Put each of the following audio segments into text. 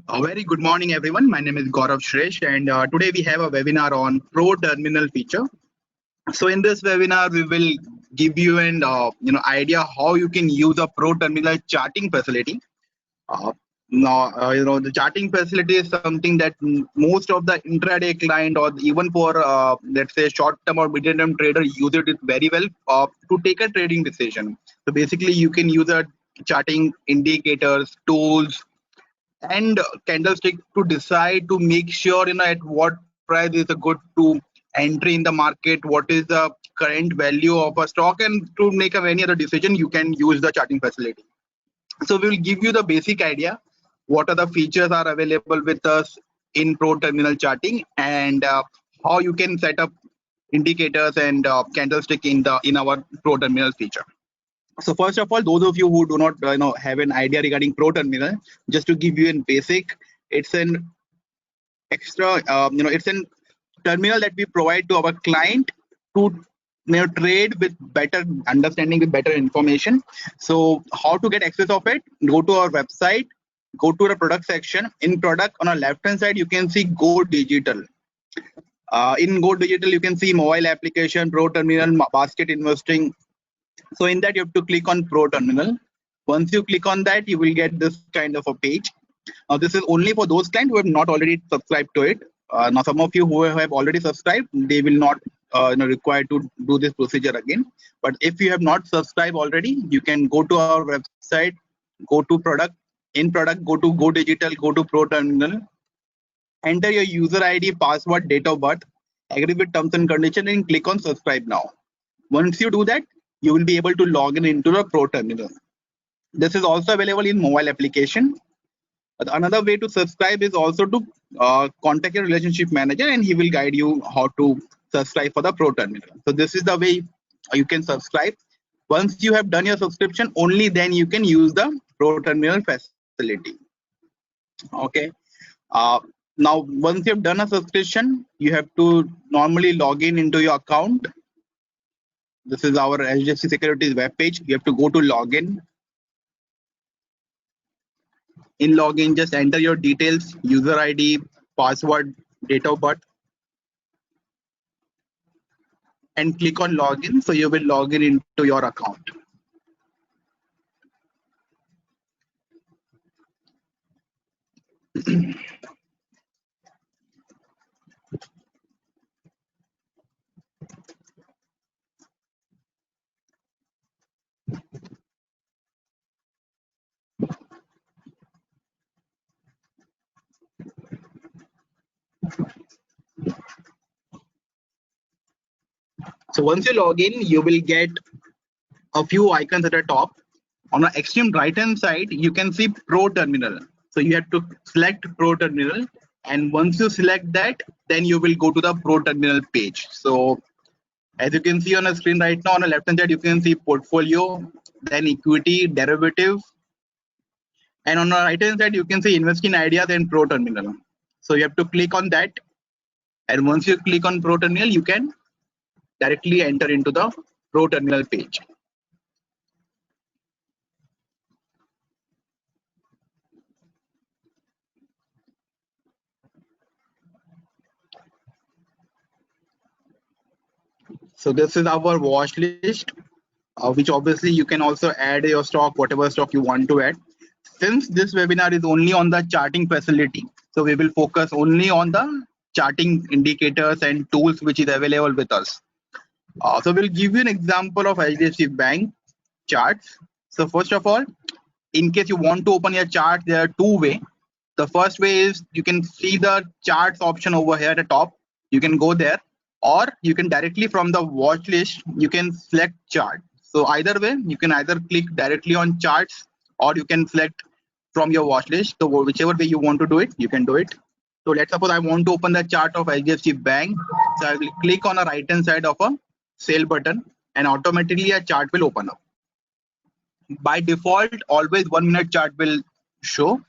A very good morning, everyone. My name is Gaurav Shresh, and today we have a webinar on Pro Terminal feature. So, in this webinar, we will give you an idea how you can use a Pro Terminal charting facility. Uh, the charting facility is something that most of the intraday client or even for let's say short-term or medium-term trader use it very well to take a trading decision. So basically, you can use a charting indicators, tools, and candlestick to decide to make sure at what price is a good to entry in the market, what is the current value of a stock, and to make any other decision you can use the charting facility. So we will give you the basic idea what are the features are available with us in Pro Terminal charting, and how you can set up indicators and candlestick in our Pro Terminal feature. So first of all, those of you who do not have an idea regarding Pro Terminal, just to give you a basic, it's an extra it's an terminal that we provide to our client to trade with better understanding, with better information. So how to get access of it? Go to our website, go to the product section. In product, on our left hand side you can see Go Digital. In Go Digital you can see mobile application, Pro Terminal, basket investing. So in that you have to click on Pro Terminal. Once you click on that, you will get this kind of a page. Now this is only for those clients who have not already subscribed to it. Now some of you who have already subscribed, they will not required to do this procedure again. But if you have not subscribed already, you can go to our website, go to product, in product, go to Go Digital, go to Pro Terminal, enter your user ID, password, date of birth, agree with terms and conditions, and click on subscribe now. Once you do that, you will be able to log in into the Pro Terminal. This is also available in mobile application. Another way to subscribe is also to contact your relationship manager, and he will guide you how to subscribe for the Pro Terminal. So this is the way you can subscribe. Once you have done your subscription, only then you can use the Pro Terminal facility. Okay. Now, once you have done a subscription, you have to normally log in into your account. This is our HDFC Securities web page. You have to go to login. In login, just enter your details, user ID, password, date of birth, and click on login. So you will log in into your account. So once you log in, you will get a few icons at the top. On the extreme right hand side, you can see Pro Terminal. So you have to select Pro Terminal, and once you select that, then you will go to the Pro Terminal page. So as you can see on the screen right now, on the left hand side, you can see portfolio, then equity, derivative, and on the right hand side, you can see investing ideas and Pro Terminal. So you have to click on that, and once you click on Pro Terminal, you can directly enter into the Pro Terminal page. So this is our watch list, which obviously you can also add your stock, whatever stock you want to add. Since this webinar is only on the charting facility, so we will focus only on the charting indicators and tools which is available with us. So we'll give you an example of HDFC Bank charts. So first of all, in case you want to open your chart, there are two ways. The first way is you can see the charts option over here at the top. You can go there, or you can directly from the watch list, you can select chart. So either way, you can either click directly on charts, or you can select from your watch list. So whichever way you want to do it, you can do it. So let's suppose I want to open the chart of HDFC Bank. So I will click on the right hand side of a sale button, and automatically a chart will open up. By default, always 1 minute chart will show.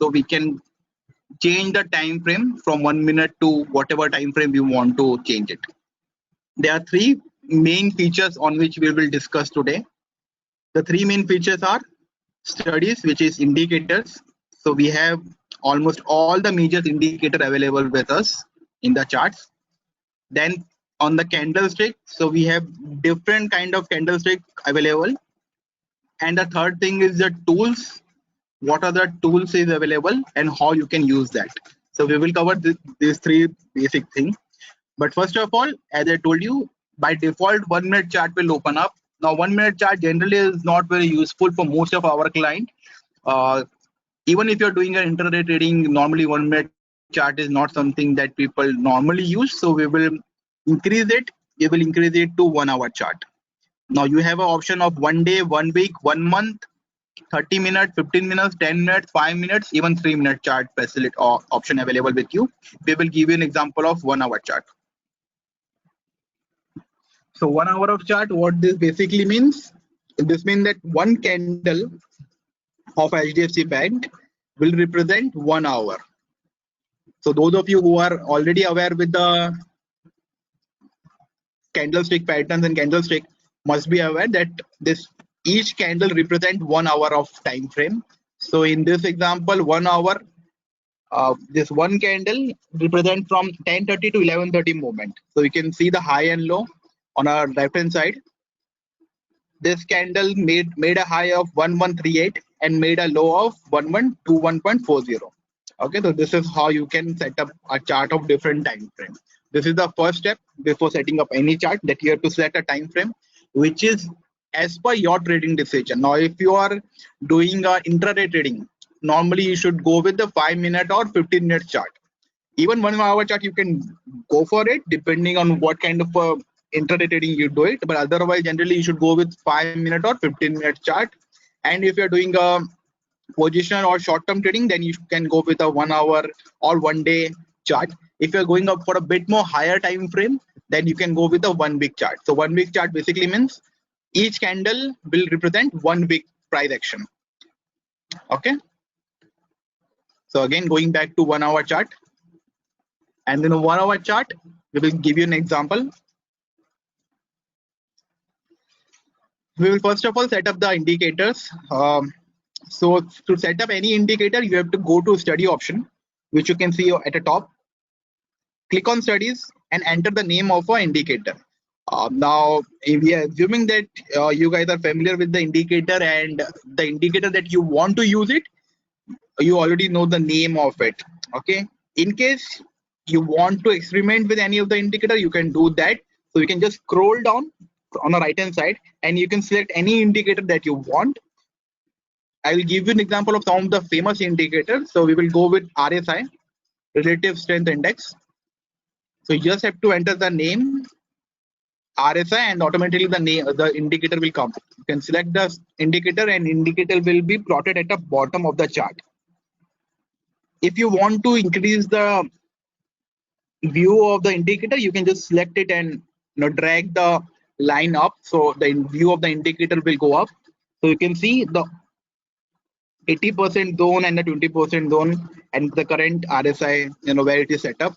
So we can change the time frame from 1 minute to whatever time frame you want to change it. There are three main features on which we will discuss today. The three main features are studies, which is indicators. So we have almost all the major indicator available with us in the charts. Then on the candlestick, so we have different kind of candlestick available. And the third thing is the tools. What are the tools is available and how you can use that. So we will cover these three basic things. But first of all, as I told you, by default, 1 minute chart will open up. Now, 1 minute chart generally is not very useful for most of our client. Even if you're doing an intraday trading, normally 1 minute chart is not something that people normally use. So we will increase it. We will increase it to 1 hour chart. Now you have an option of 1 day, 1 week, 1 month, 30 minutes, 15 minutes, 10 minutes, 5 minutes, even 3 minute chart facility or option available with you. We will give you an example of 1 hour chart. So 1 hour of chart, what this basically means? This means that one candle of HDFC Bank will represent 1 hour. So those of you who are already aware with the candlestick patterns and candlestick must be aware that this each candle represent 1 hour of time frame. So in this example, 1 hour, this one candle represent from 10:30 to 11:30 moment. So you can see the high and low on our left hand side. This candle made a high of 1138 and made a low of 1121.40. Okay, so this is how you can set up a chart of different time frames. This is the first step before setting up any chart, that you have to set a time frame which is as per your trading decision. Now, if you are doing intraday trading, normally you should go with the 5 minute or 15 minute chart. Even 1 hour chart, you can go for it depending on what kind of intraday trading you do it. But otherwise, generally you should go with 5 minute or 15 minute chart. And if you're doing a position or short-term trading, then you can go with a 1 hour or 1 day chart. If you're going up for a bit more higher time frame, then you can go with a 1 week chart. So 1 week chart basically means each candle will represent 1 week price action. Okay. So again, going back to 1 hour chart, and in a 1 hour chart, we will give you an example. We will first of all set up the indicators. So to set up any indicator, you have to go to study option, which you can see at the top. Click on studies and enter the name of an indicator. Now, if we are assuming that you guys are familiar with the indicator and the indicator that you want to use it, you already know the name of it. Okay. In case you want to experiment with any of the indicator, you can do that. So you can just scroll down on the right hand side and you can select any indicator that you want. I will give you an example of some of the famous indicators. So we will go with RSI, Relative Strength Index. So you just have to enter the name RSI and automatically the indicator will come. You can select the indicator and indicator will be plotted at the bottom of the chart. If you want to increase the view of the indicator, you can just select it and drag the line up, so the view of the indicator will go up. So you can see the 80% zone and the 20% zone and the current RSI, where it is set up.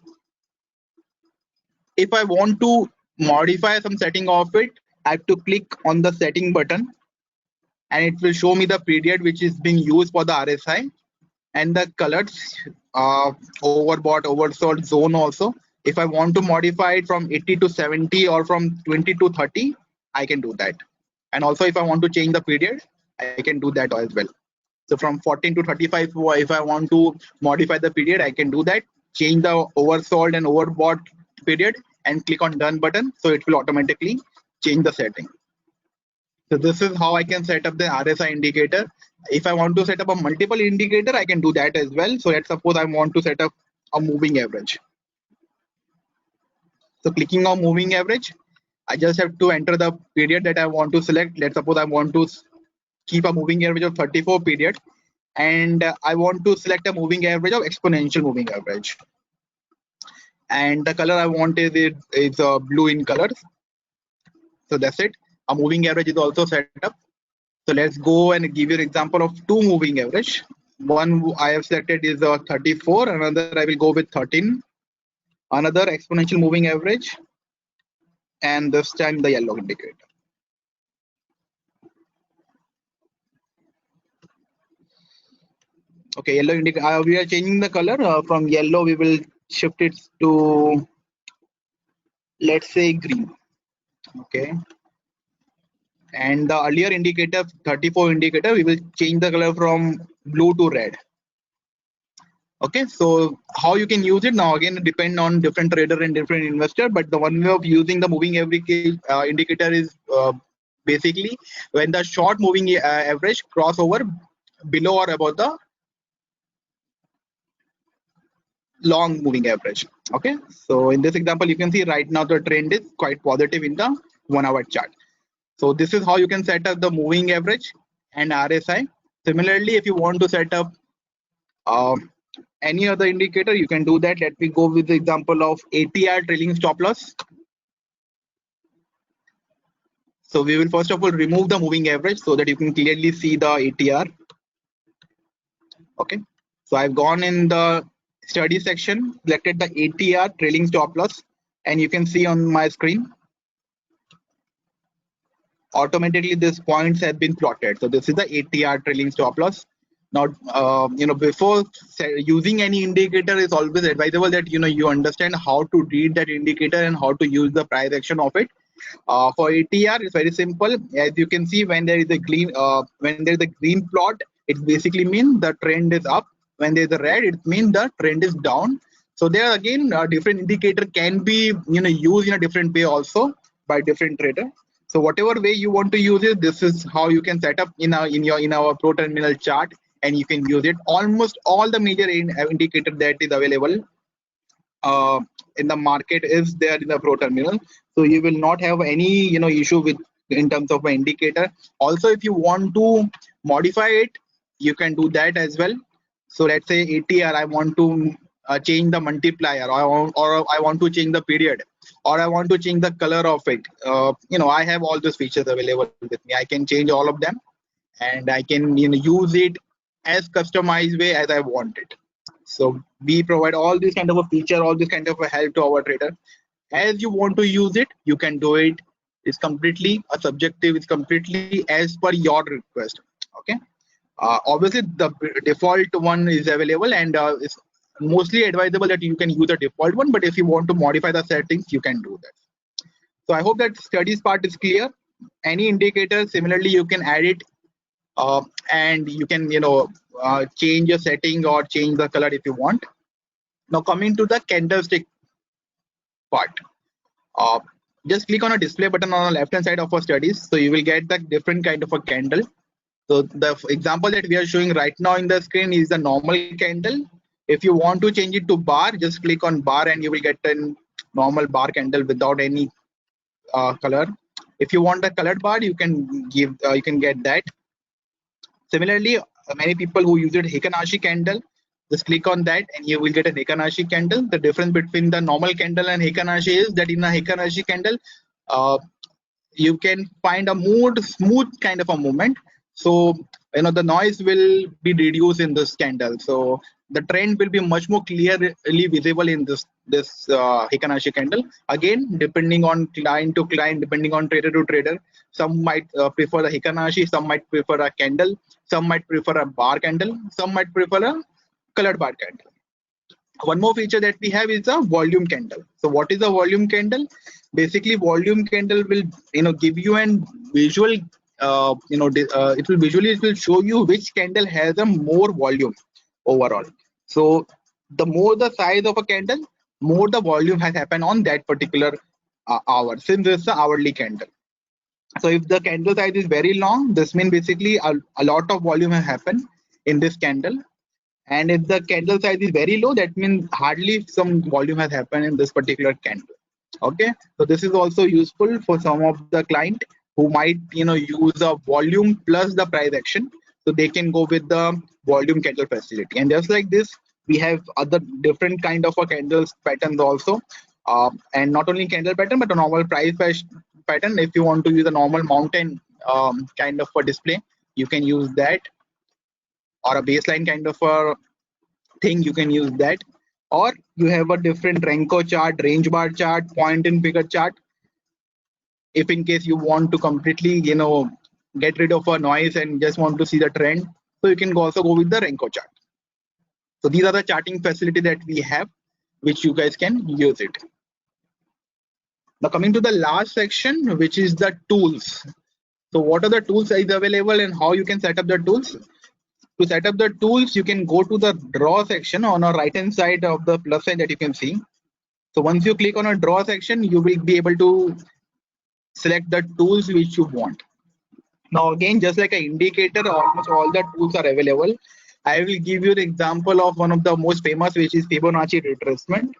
If I want to modify some setting of it, I have to click on the setting button and it will show me the period which is being used for the RSI and the colors, overbought, oversold zone also. If I want to modify it from 80 to 70 or from 20 to 30, I can do that. And also if I want to change the period, I can do that as well. So from 14 to 35, if I want to modify the period, I can do that. Change the oversold and overbought period and click on done button. So it will automatically change the setting. So this is how I can set up the RSI indicator. If I want to set up a multiple indicator, I can do that as well. So let's suppose I want to set up a moving average. So clicking on moving average, I just have to enter the period that I want to select. Let's suppose I want to keep a moving average of 34 period and I want to select a moving average of exponential moving average. And the color I want is blue in colors. So that's it. A moving average is also set up. So let's go and give you an example of two moving average. One I have selected is 34, another I will go with 13, another exponential moving average, and this time the yellow indicator. Okay, yellow indicator. We are changing the color from yellow. We will shift it to, let's say, green. Okay, and the earlier indicator, 34 indicator, we will change the color from blue to red. Okay, so how you can use it now, again, depend on different trader and different investor, but the one way of using the moving average indicator is basically when the short moving average crossover below or above the long moving average. Okay, so in this example, you can see right now the trend is quite positive in the 1 hour chart. So this is how you can set up the moving average and RSI. Similarly, if you want to set up any other indicator, you can do that. Let me go with the example of ATR trailing stop loss. So we will first of all remove the moving average so that you can clearly see the ATR. Okay, so I've gone in the study section, selected the ATR trailing stop loss, and you can see on my screen automatically these points have been plotted. So this is the ATR trailing stop loss. Now, before using any indicator, is always advisable that you understand how to read that indicator and how to use the price action of it. For ATR, it's very simple. As you can see, when there is a green plot, it basically means the trend is up. When there is a red, it means the trend is down. So there again, a different indicator can be used in a different way also by different trader. So whatever way you want to use it, this is how you can set up in our Pro Terminal chart, and you can use it. Almost all the major indicator that is available uh, in the market is there in the Pro Terminal, so you will not have any issue with in terms of an indicator. Also, if you want to modify it, you can do that as well. So let's say ATR, I want to change the multiplier, or I want to change the period, or I want to change the color of it. I have all these features available with me. I can change all of them, and I can use it as customized way as I want it. So we provide all this kind of a feature, all this kind of a help to our trader. As you want to use it, you can do it. It's completely a subjective. It's completely as per your request. Okay. Obviously, the default one is available, and it's mostly advisable that you can use the default one. But if you want to modify the settings, you can do that. So I hope that studies part is clear. Any indicator, similarly, you can add it, and you can change your setting or change the color if you want. Now coming to the candlestick part, uh, just click on a display button on the left hand side of our studies, so you will get the different kind of a candle. So the example that we are showing right now in the screen is the normal candle. If you want to change it to bar, just click on bar and you will get a normal bar candle without any color. If you want the colored bar, you can get that. Similarly, many people who use it Heikin-Ashi candle, just click on that and you will get a Heikin-Ashi candle. The difference between the normal candle and Heikin-Ashi is that in a Heikin-Ashi candle, uh, you can find a smooth kind of a movement. So the noise will be reduced in this candle. So the trend will be much more clearly visible in this Heikin-Ashi candle. Again, depending on client to client, depending on trader to trader, some might prefer the Heikin-Ashi, some might prefer a candle, some might prefer a bar candle, some might prefer a colored bar candle. One more feature that we have is a volume candle. So what is a volume candle? Basically, volume candle will give you an visual, it will show you which candle has a more volume overall. So the more the size of a candle, more the volume has happened on that particular hour, since it's an hourly candle. So if the candle size is very long, this means basically a lot of volume has happened in this candle. And if the candle size is very low, that means hardly some volume has happened in this particular candle. Okay, so this is also useful for some of the client who might use a volume plus the price action, so they can go with the volume candle facility. And just like this, we have other different kind of a candles patterns also, and not only candle pattern but a normal price pattern. If you want to use a normal mountain kind of a display, you can use that, or a baseline kind of a thing, you can use that. Or you have a different Renko chart, range bar chart, point and figure chart. If in case you want to completely get rid of a noise and just want to see the trend, so you can also go with the Renko chart. So these are the charting facility that we have, which you guys can use it. Now coming to the last section, which is the tools. So what are the tools is available and how you can set up the tools? To set up the tools, you can go to the draw section on the right hand side of the plus sign that you can see. So once you click on a draw section, you will be able to select the tools which you want. Now again, just like an indicator, almost all the tools are available. I will give you the example of one of the most famous, which is Fibonacci retracement.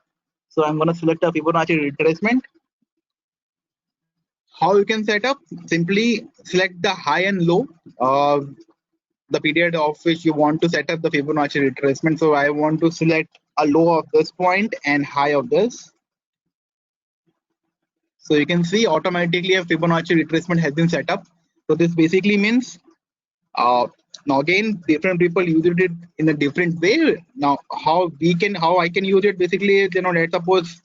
So I'm going to select a Fibonacci retracement. How you can set up? Simply select the high and low, the period of which you want to set up the Fibonacci retracement. So I want to select a low of this point and high of this. So you can see automatically a Fibonacci retracement has been set up. So this basically means now again, different people use it in a different way. Now how I can use it basically is, let's suppose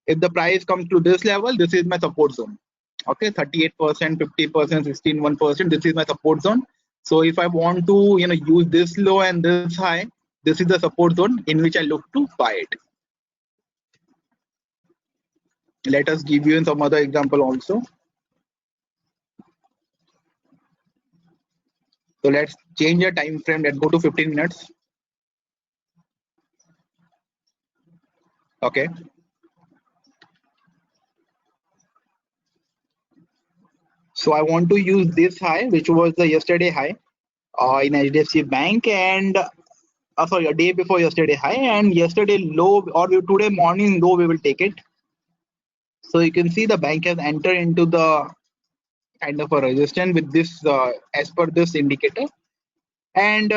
if the price comes to this level, this is my support zone. Okay, 38%, 50%, 1%. This is my support zone. So if I want to use this low and this high, this is the support zone in which I look to buy it. Let us give you some other example also. So let's change the time frame. Let's go to 15 minutes. Okay. So I want to use this high, which was the yesterday high in HDFC Bank, and sorry, a day before yesterday high, and yesterday low or today morning low. We will take it. So you can see the bank has entered into the kind of a resistance with this as per this indicator, and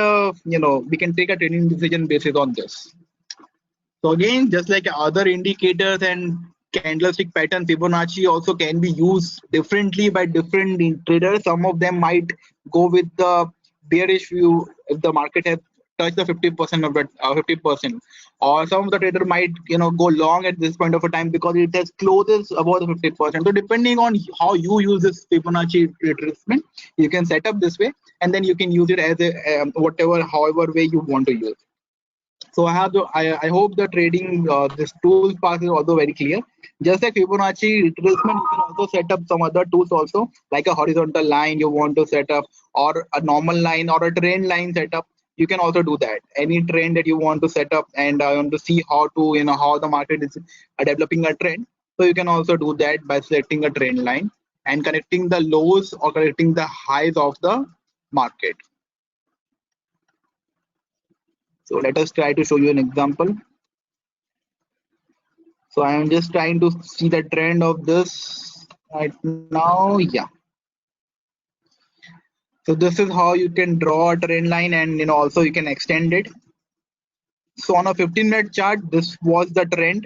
we can take a trading decision basis on this. So again, just like other indicators and candlestick pattern, Fibonacci also can be used differently by different traders. Some of them might go with the bearish view if the market has touched the 50% of that 50%, or some of the trader might go long at this point of a time because it has closes above the 50%. So depending on how you use this Fibonacci retracement, you can set up this way, and then you can use it as a however way you want to use. So I hope the trading this tools part is also very clear. Just like Fibonacci retracement, you can also set up some other tools also, like a horizontal line you want to set up, or a normal line or a trend line setup. You can also do that. Any trend that you want to set up and want to see how to how the market is developing a trend. So you can also do that by selecting a trend line and connecting the lows or connecting the highs of the market. So let us try to show you an example. So I am just trying to see the trend of this right now. Yeah. So this is how you can draw a trend line, and also you can extend it. So on a 15-minute chart, this was the trend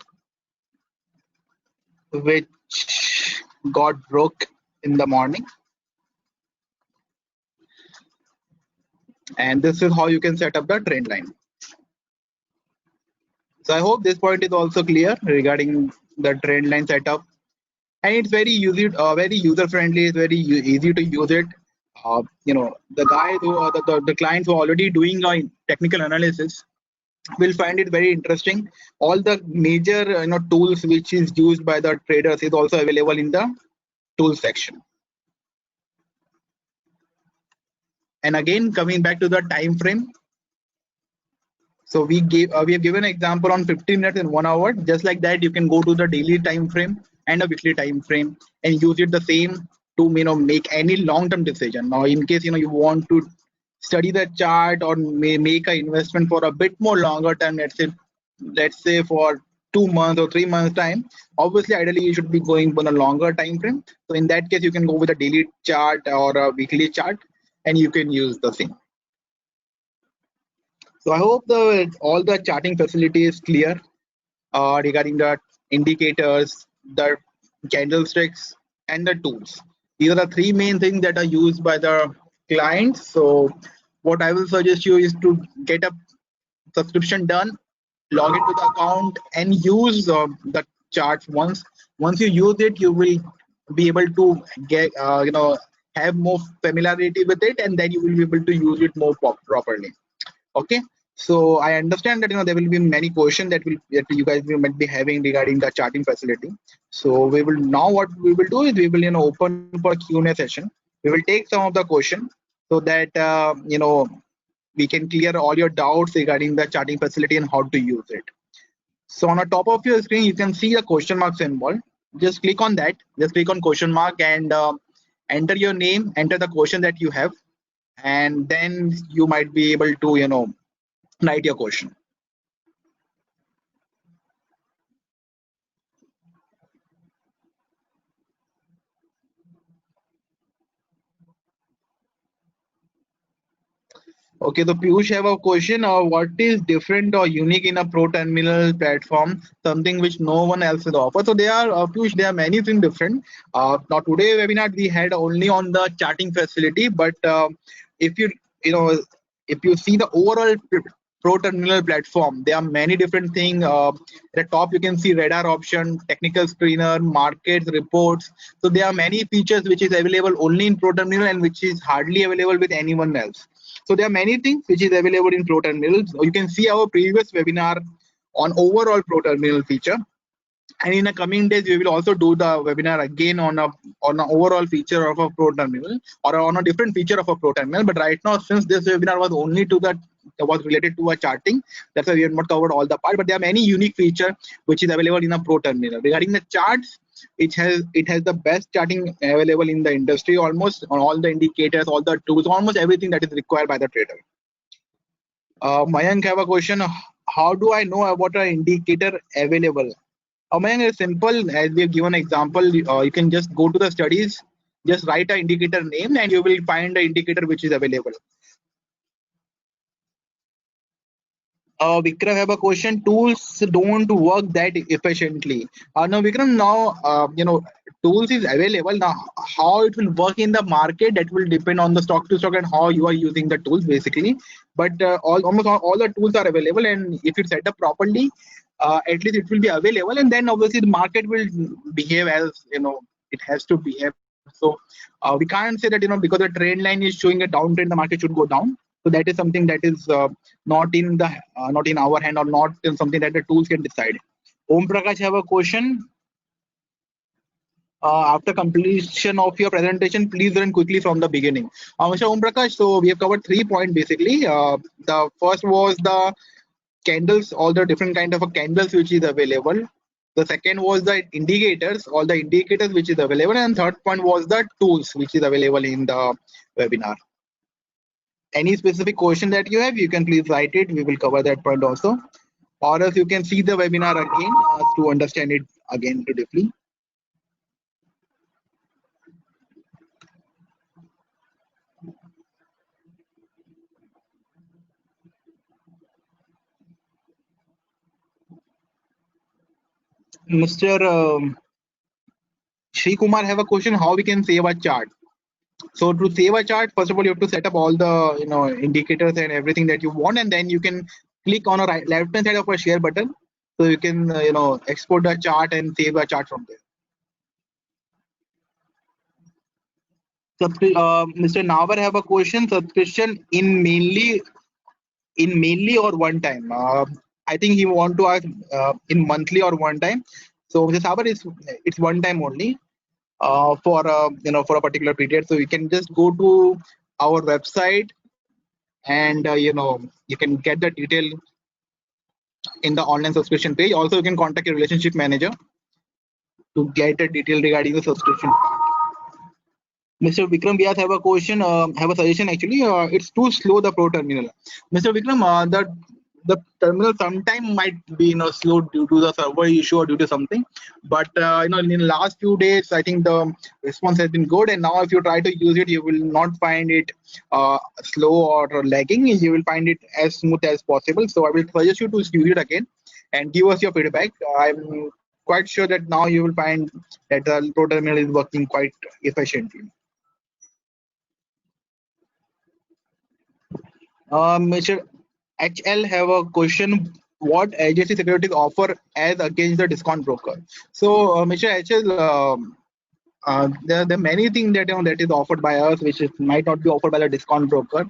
which got broke in the morning. And this is how you can set up the trend line. So I hope this point is also clear regarding the trend line setup. And it's very user friendly. It's very easy to use it. The guys who are the clients who are already doing technical analysis will find it very interesting. All the major tools which is used by the traders is also available in the tools section. And again, coming back to the time frame. So we have given an example on 15 minutes and 1 hour. Just like that, you can go to the daily time frame and a weekly time frame and use it the same to make any long-term decision. Now, in case you want to study the chart or make an investment for a bit more longer term, let's say for 2 months or 3 months time, obviously ideally you should be going on a longer time frame. So in that case, you can go with a daily chart or a weekly chart, and you can use the same. So I hope all the charting facility is clear regarding the indicators, the candlesticks, and the tools. These are the three main things that are used by the clients. So what I will suggest you is to get a subscription done, log into the account, and use the charts once. Once you use it, you will be able to get have more familiarity with it, and then you will be able to use it more properly. Okay. So I understand that there will be many questions that you guys might be having regarding the charting facility. So we will now what we will do is we will open for Q&A session. We will take some of the question so that we can clear all your doubts regarding the charting facility and how to use it. So on the top of your screen, you can see the question mark symbol. Just click on that. Just click on question mark and enter your name, enter the question that you have, and then you might be able to write your question. Okay, so Piyush have a question. What is different or unique in a pro terminal platform? Something which no one else will offer. So there are Piyush, there are many things different. Now today webinar we had only on the charting facility, but if you know if you see the overall pro terminal platform, there are many different things. At the top you can see radar option, technical screener, markets, reports. So there are many features which is available only in pro terminal and which is hardly available with anyone else. So there are many things which is available in Pro Terminal. You can see our previous webinar on overall Pro Terminal feature. And in the coming days, we will also do the webinar again on an overall feature of a Pro Terminal or on a different feature of a Pro Terminal. But right now, since this webinar was only to that was related to a charting, that's why we have not covered all the part. But there are many unique features which is available in a Pro Terminal. Regarding the charts, it has the best charting available in the industry, almost on all the indicators, all the tools, almost everything that is required by the trader. Mayank have a question. How do I know about an indicator available? Mayank, it's simple. As we have given an example, you can just go to the studies, just write an indicator name, and you will find the indicator which is available. Vikram have a question. Tools don't work that efficiently. No, Vikram. Now, tools is available. Now, how it will work in the market that will depend on the stock to stock and how you are using the tools basically. But almost all the tools are available, and if it's set up properly, at least it will be available. And then obviously the market will behave as it has to behave. So we can't say that because the trend line is showing a downtrend, the market should go down. So that is something that is not in our hand or not in something that the tools can decide. Om Prakash have a question. After completion of your presentation, please run quickly from the beginning. Mr. Om Prakash, so we have covered 3 points basically. The first was the candles, all the different kind of candles which is available. The second was the indicators, all the indicators which is available, and third point was the tools which is available in the webinar. Any specific question that you have, you can please write it. We will cover that point also, or else you can see the webinar again to understand it again deeply. Mr. Sri Kumar have a question. How we can save a chart? So to save a chart, first of all, you have to set up all the indicators and everything that you want, and then you can click on a left hand side of a share button, so you can export the chart and save a chart from there. Mr. Navar have a question. Subscription in mainly or one time? I think he want to ask in monthly or one time. So Mr. Sabar, it's one time only. For a particular period, so you can just go to our website and you can get the detail in the online subscription page. Also, you can contact your relationship manager to get a detail regarding the subscription. Mr. Vikram Vyas have a question, have a suggestion actually. It's too slow, the Pro Terminal. Mr. Vikram, the terminal sometime might be slow due to the server issue or due to something, but in the last few days I think the response has been good, and now if you try to use it, you will not find it slow or lagging. You will find it as smooth as possible. So I will suggest you to use it again and give us your feedback. I'm quite sure that now you will find that the Pro Terminal is working quite efficiently. Mr. HL have a question. What agency securities offer as against the discount broker? So, Mr. HL, there are many things that that is offered by us, which might not be offered by the discount broker.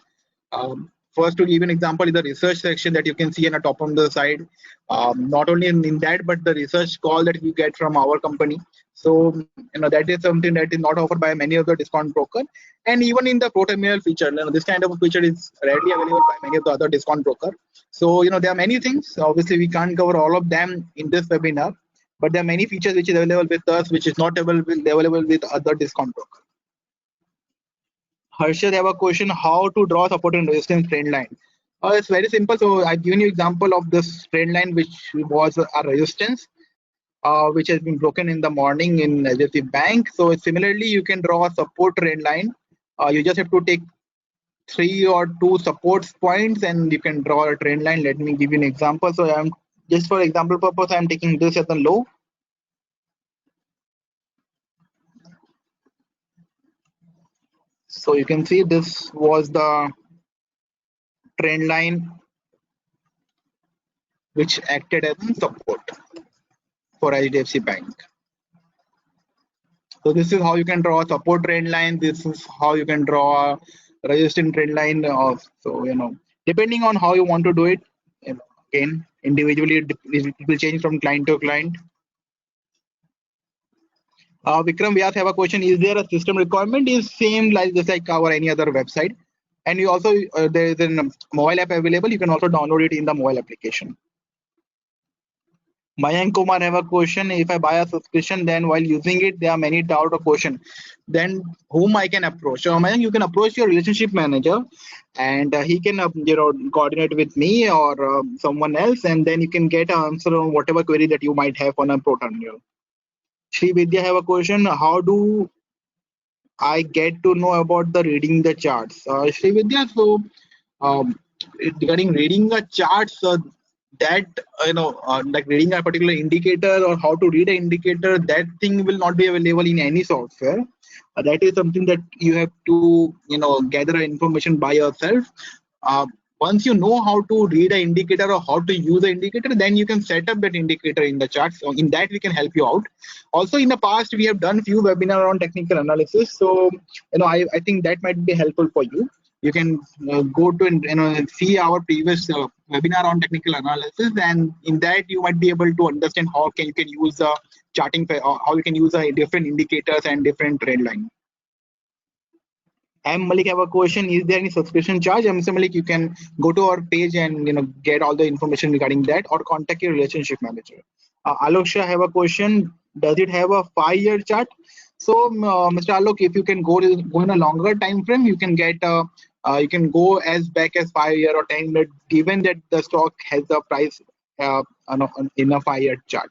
first to give you an example is the research section that you can see on the top on the side. Not only in that, but the research call that you get from our company. So that is something that is not offered by many of the discount broker. And even in the Pro Terminal feature, this kind of a feature is rarely available by many of the other discount broker. So there are many things. Obviously, we can't cover all of them in this webinar, but there are many features which is available with us, which is not available with other discount broker. Harshad have a question: how to draw support and resistance trend line? It's very simple. So I've given you example of this trend line, which was a resistance, which has been broken in the morning in HDFC Bank. So similarly, you can draw a support trend line. You just have to take 3 or 2 support points, and you can draw a trend line. Let me give you an example. So I'm just for example purpose, I'm taking this as a low. So you can see this was the trend line which acted as support for HDFC Bank. So this is how you can draw a support trend line. This is how you can draw a resistance trend line. So depending on how you want to do it, again individually it will change from client to client. Vikram Vyas have a question: is there a system requirement? Is same like just like our any other website, and you also there is a mobile app available. You can also download it in the mobile application. Mayank Kumar have a question: if I buy a subscription, then while using it, there are many doubt or question. Then whom I can approach? So Mayank, you can approach your relationship manager, and he can coordinate with me or someone else, and then you can get an answer on whatever query that you might have on a Pro Terminal. Shri Vidya have a question: how do I get to know about the reading the charts? Shri Vidya, so regarding reading the charts, that like reading a particular indicator or how to read an indicator, that thing will not be available in any software. That is something that you have to gather information by yourself. Once you know how to read an indicator or how to use an indicator, then you can set up that indicator in the chart. So in that we can help you out. Also in the past we have done few webinars on technical analysis, so I think that might be helpful for you. You can go to and see our previous webinar on technical analysis, and in that you might be able to understand how you can use the charting, how you can use different indicators and different trend line. I'm Malik have a question: is there any subscription charge? Mr. Malik, you can go to our page and get all the information regarding that, or contact your relationship manager. Alok Shah have a question: does it have a 5-year chart? So Mr. Alok, if you can go in a longer time frame, you can get you can go as back as 5 year or 10 year, given that the stock has the price in a 5-year chart.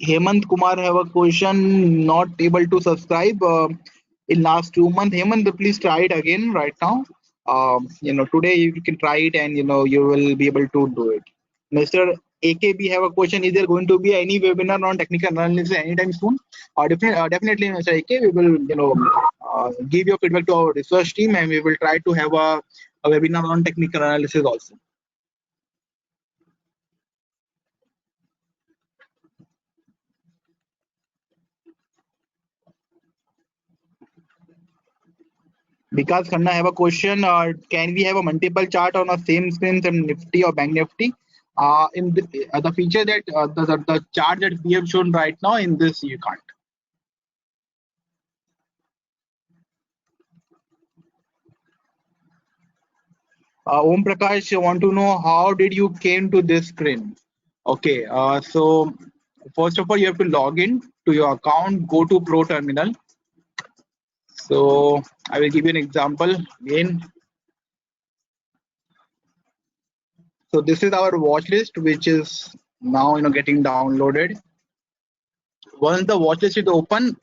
Hemant Kumar have a question: not able to subscribe in last 2 months. Hemant, please try it again right now. Today you can try it, and you will be able to do it. Mr. AKB have a question: is there going to be any webinar on technical analysis anytime soon? Definitely, Mr. AK, we will give your feedback to our research team, and we will try to have a webinar on technical analysis also. Vikas Khanna have a question: can we have a multiple chart on a same screen from Nifty or Bank Nifty? In the feature that the chart that we have shown right now, in this you can't. Om Prakash, want to know how did you came to this screen? Okay, so first of all, you have to log in to your account, go to Pro Terminal. So I will give you an example again. So this is our watch list, which is now getting downloaded. Once the watch list is open,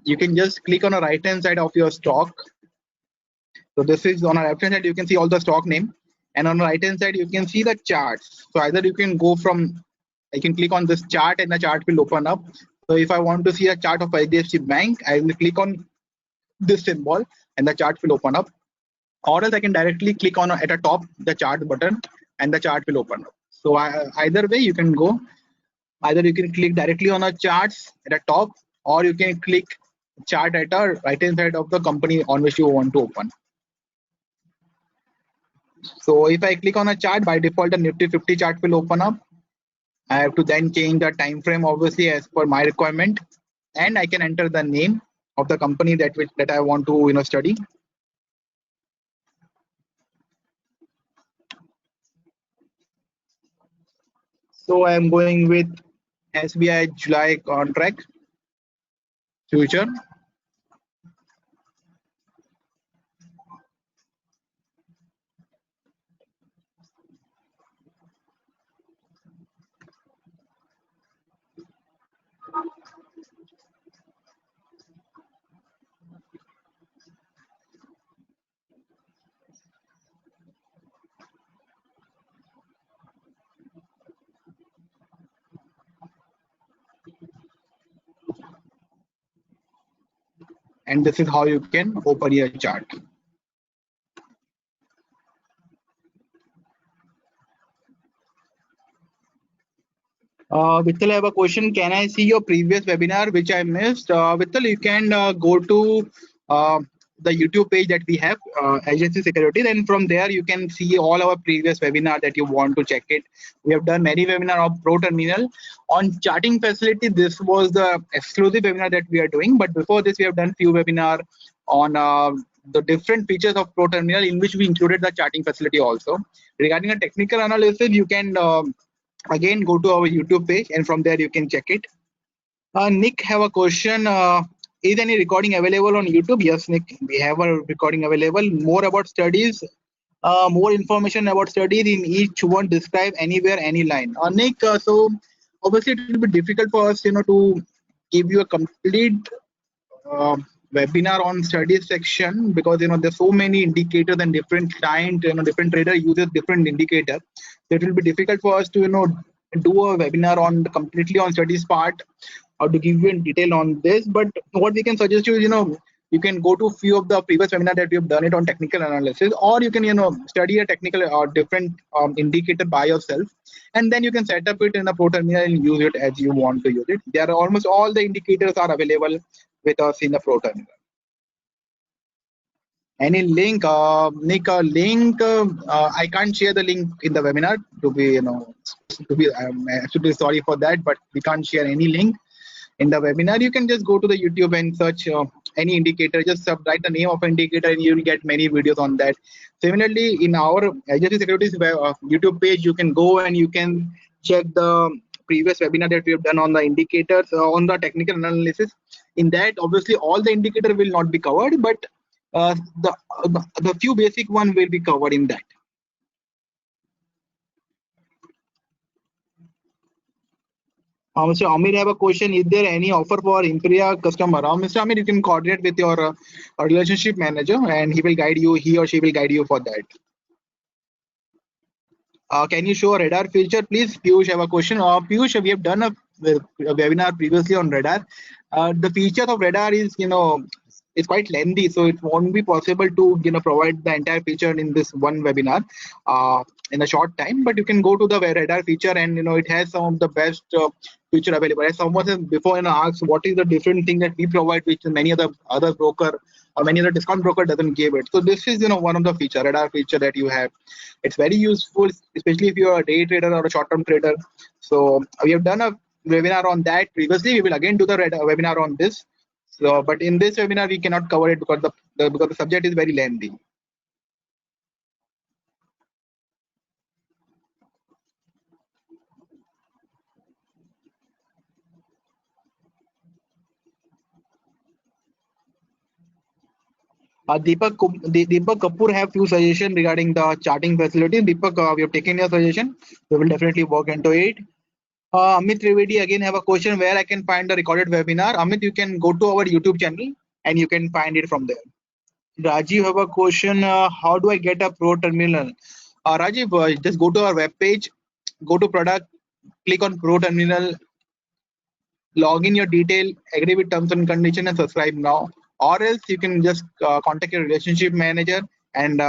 you can just click on the right hand side of your stock. So this is on the left hand side, you can see all the stock name, and on the right hand side you can see the charts. So either you can go from, I can click on this chart and the chart will open up. So if I want to see a chart of HDFC Bank, I will click on this symbol and the chart will open up, or else I can directly click on at the top the chart button and the chart will open up. So either way you can go. Either you can click directly on the charts at the top, or you can click chart at the right hand side of the company on which you want to open. So if I click on a chart, by default the Nifty 50 chart will open up. I have to then change the time frame obviously as per my requirement, and I can enter the name of the company that I want to study. So I am going with SBI July contract future. And this is how you can open your chart. Vittal, I have a question. Can I see your previous webinar which I missed? Vittal, you can go to the YouTube page that we have, Agency Security. Then from there you can see all our previous webinar that you want to check it. We have done many webinar of Pro Terminal on charting facility. This was the exclusive webinar that we are doing. But before this, we have done few webinar on the different features of Pro Terminal, in which we included the charting facility also. Regarding a technical analysis, you can again go to our YouTube page, and from there you can check it. Nick have a question. Is any recording available on YouTube? Yes, Nick, we have a recording available. More about studies, more information about studies in each one describe anywhere, any line. Nick, so obviously it will be difficult for us, to give you a complete uh, webinar on studies section, because there's so many indicators and different client, different trader uses different indicator. So it will be difficult for us to do a webinar on completely on studies part, or to give you in detail on this. But what we can suggest you is, you can go to few of the previous webinar that we have done it on technical analysis, or you can study a technical or different indicator by yourself, and then you can set up it in a Pro Terminal and use it as you want to use it. There are almost all the indicators are available with us in the Pro Terminal. Any link, Nick? Link? I can't share the link in the webinar. I'm actually sorry for that, but we can't share any link in the webinar. You can just go to the YouTube and search any indicator. Just write the name of indicator, and you will get many videos on that. Similarly, in our Agency Securities YouTube page, you can go and you can check the previous webinar that we have done on the indicators, on the technical analysis. In that, obviously, all the indicator will not be covered, but the few basic one will be covered in that. Mr. Amir, I have a question. Is there any offer for Imperia customer? Mr. Amir, you can coordinate with your relationship manager, and he or she will guide you for that. Can you show a radar feature, please? Piyush, I have a question. Piyush, we have done a webinar previously on radar. The features of radar is, it's quite lengthy, so it won't be possible to, provide the entire feature in this one webinar in a short time. But you can go to the radar feature, and it has some of the best feature available. As someone has before asked, what is the different thing that we provide which many other broker or many other discount broker doesn't give it. So this is one of the radar feature that you have. It's very useful, especially if you're a day trader or a short-term trader. So we have done a webinar on that previously. We will again do the webinar on this. So, but in this webinar we cannot cover it because the subject is very lengthy. Deepak Kapoor have few suggestions regarding the charting facility. Deepak, we have taken your suggestion. We will definitely work into it. Amit Trivedi again have a question where I can find the recorded webinar. Amit, you can go to our YouTube channel and you can find it from there. Rajiv have a question. How do I get a Pro Terminal? Rajiv, just go to our web page, go to product, click on Pro Terminal, log in your detail, agree with terms and conditions, and subscribe now. Or else you can just contact your relationship manager and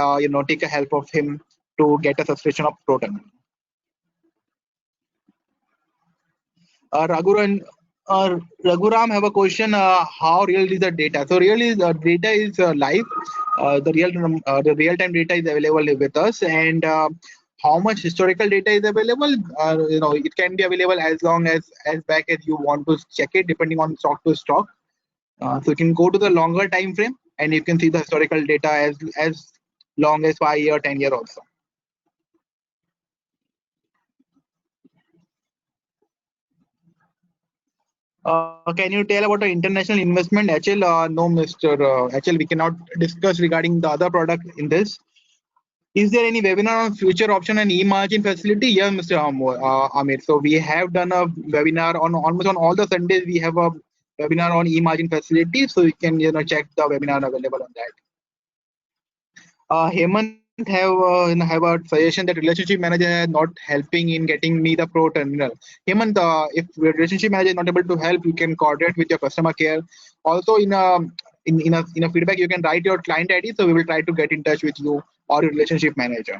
take a help of him to get a subscription of Pro Terminal. Raghuran Raghuram have a question. How real is the data? So really, the data is live. The real time data is available with us, and how much historical data is available? It can be available as long as back as you want to check it, depending on stock to stock. So you can go to the longer time frame, and you can see the historical data as long as 5 year, 10 year also. Can you tell about the international investment, HL? No, Mr. HL, we cannot discuss regarding the other product in this. Is there any webinar on future option and e-margin facility? Yes, Mr. Amir. So we have done a webinar on almost on all the Sundays. We have a webinar on e-margin facility, so you can check the webinar available on that. Hemant have a suggestion that relationship manager is not helping in getting me the pro terminal. Hemant, if relationship manager is not able to help, you can coordinate with your customer care. Also, in a feedback, you can write your client ID, so we will try to get in touch with you or your relationship manager.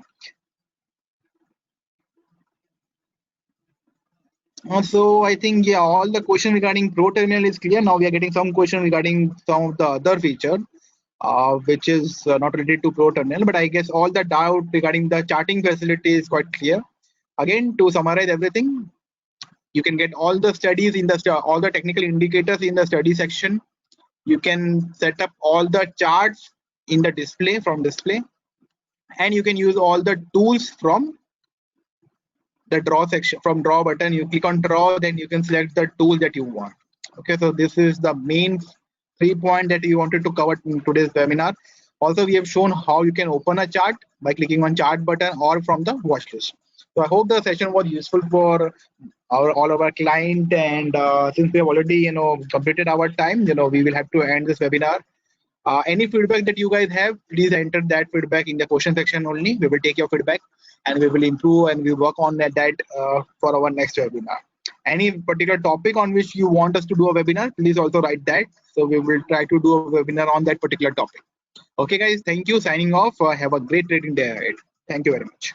So I think all the question regarding pro terminal is clear. Now we are getting some question regarding some of the other feature. Which is not related to Pro Terminal, but I guess all the doubt regarding the charting facility is quite clear. Again, to summarize everything, you can get all the studies in all the technical indicators in the study section. You can set up all the charts in the display and you can use all the tools from the draw section. From draw button, you click on draw, then you can select the tool that you want. Okay, so this is the main 3 points that you wanted to cover in today's webinar. Also, we have shown how you can open a chart by clicking on chart button or from the watch list. So I hope the session was useful for all of our client, and since we have already completed our time, we will have to end this webinar. Any feedback that you guys have, please enter that feedback in the question section only. We will take your feedback and we will improve and we work on that for our next webinar. Any particular topic on which you want us to do a webinar, please also write that. So we will try to do a webinar on that particular topic. Okay, guys, thank you. Signing off. Have a great trading day ahead. Thank you very much.